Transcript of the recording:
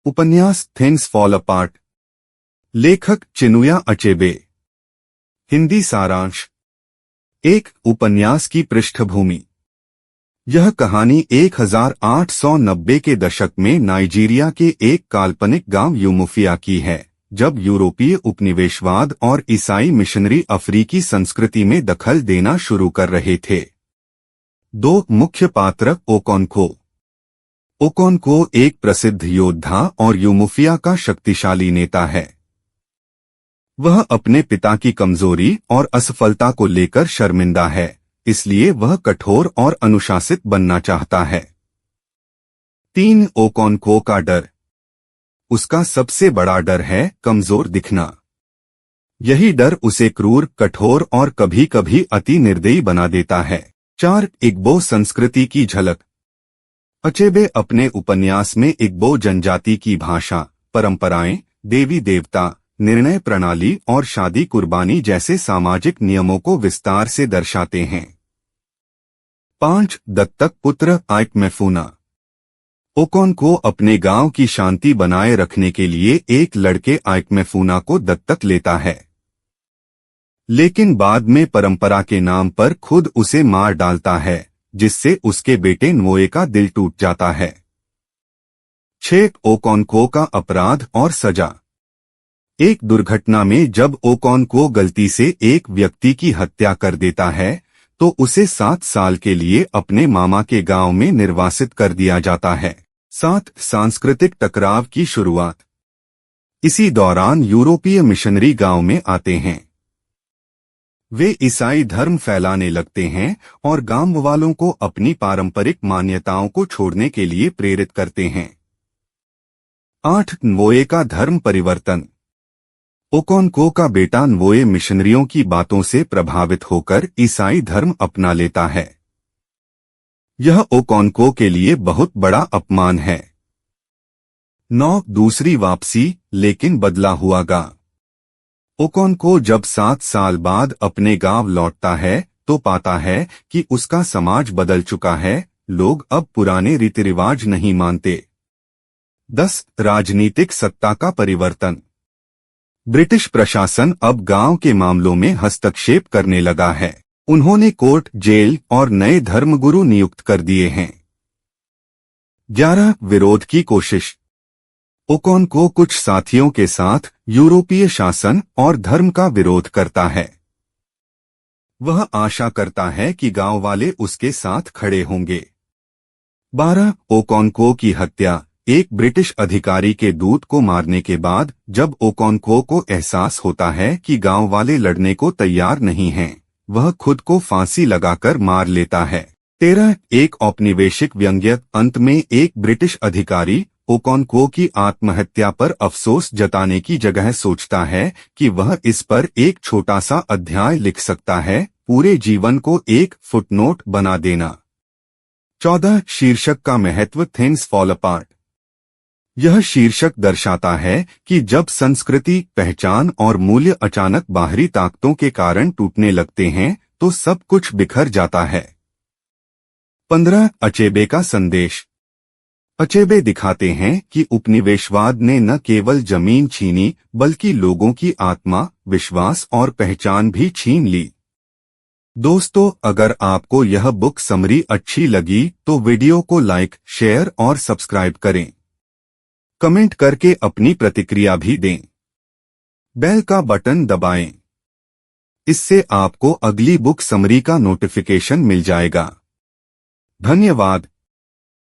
उपन्यास things fall apart. लेखक चिनुया Achebe. Hindi सारांश। एक उपन्यास की पृष्ठभूमि। यह कहानी 1890 के दशक में नाइजीरिया के एक काल्पनिक गांव यूमुफिया की है, जब यूरोपीय उपनिवेशवाद और ईसाई मिशनरी अफ्रीकी संस्कृति में दखल देना शुरू कर रहे थे। दो मुख्य पात्र ओकोन्को एक प्रसिद्ध योद्धा और यूमुफिया का शक्तिशाली नेता है। वह अपने पिता की कमजोरी और असफलता को लेकर शर्मिंदा है, इसलिए वह कठोर और अनुशासित बनना चाहता है। 3 ओकोन्को का डर। उसका सबसे बड़ा डर है कमजोर दिखना। यही डर उसे क्रूर, कठोर और कभी-कभी अति निर्दयी बना देता है। 4 इग्बो संस्कृति की झलक। अचेबे अपने उपन्यास में इग्बो जनजाति की भाषा, परंपराएं, देवी देवता, निर्णय प्रणाली और शादी कुर्बानी जैसे सामाजिक नियमों को विस्तार से दर्शाते हैं। 5 दत्तक पुत्र आइकमेफूना। ओकोन्को अपने गांव की शांति बनाए रखने के लिए एक लड़के आइकमेफूना को दत्तक लेता है, लेकिन बाद में परंपरा के नाम पर खुद उसे मार डालता है, जिससे उसके बेटे नवोए का दिल टूट जाता है। 6 ओकोन्को का अपराध और सजा। एक दुर्घटना में जब ओकोन्को गलती से एक व्यक्ति की हत्या कर देता है, तो उसे 7 साल के लिए अपने मामा के गांव में निर्वासित कर दिया जाता है। 7 सांस्कृतिक टकराव की शुरुआत। इसी दौरान यूरोपीय मिशनरी गांव में आते हैं। वे ईसाई धर्म फैलाने लगते हैं और गांव वालों को अपनी पारंपरिक मान्यताओं को छोड़ने के लिए प्रेरित करते हैं। 8 नवोए का धर्म परिवर्तन। ओकोन्को का बेटा नवोए मिशनरियों की बातों से प्रभावित होकर ईसाई धर्म अपना लेता है। यह ओकोन्को के लिए बहुत बड़ा अपमान है। 9 दूसरी वापसी, लेकिन बदला हुआ गांव। ओकोन्को जब 7 साल बाद अपने गांव लौटता है तो पाता है कि उसका समाज बदल चुका है, लोग अब पुराने रीति रिवाज नहीं मानते। 10 राजनीतिक सत्ता का परिवर्तन। ब्रिटिश प्रशासन अब गांव के मामलों में हस्तक्षेप करने लगा है। उन्होंने कोर्ट, जेल और नए धर्मगुरु नियुक्त कर दिए हैं। 11 विरोध की कोशिश। ओकोन्को कुछ साथियों के साथ यूरोपीय शासन और धर्म का विरोध करता है। वह आशा करता है कि गांव वाले उसके साथ खड़े होंगे। 12 ओकोन्को की हत्या। एक ब्रिटिश अधिकारी के दूत को मारने के बाद जब ओकोन्को को एहसास होता है कि गांव वाले लड़ने को तैयार नहीं हैं, वह खुद को फांसी लगाकर मार लेता है। 13 एक औपनिवेशिक व्यंग्य। अंत में एक ब्रिटिश अधिकारी ओकोन्को की आत्महत्या पर अफसोस जताने की जगह सोचता है कि वह इस पर एक छोटा सा अध्याय लिख सकता है, पूरे जीवन को एक फुटनोट बना देना। 14 शीर्षक का महत्व। Things fall apart. यह शीर्षक दर्शाता है कि जब संस्कृति, पहचान और मूल्य अचानक बाहरी ताकतों के कारण टूटने लगते हैं तो सब कुछ बिखर जाता है। 15 अचेबे का संदेश। अचेबे दिखाते हैं कि उपनिवेशवाद ने न केवल जमीन छीनी, बल्कि लोगों की आत्मा, विश्वास और पहचान भी छीन ली। दोस्तों, अगर आपको यह बुक समरी अच्छी लगी तो वीडियो को लाइक, शेयर और सब्सक्राइब करें। कमेंट करके अपनी प्रतिक्रिया भी दें। बेल का बटन दबाएं। इससे आपको अगली बुक समरी का नोटिफिकेशन मिल जाएगा। धन्यवाद।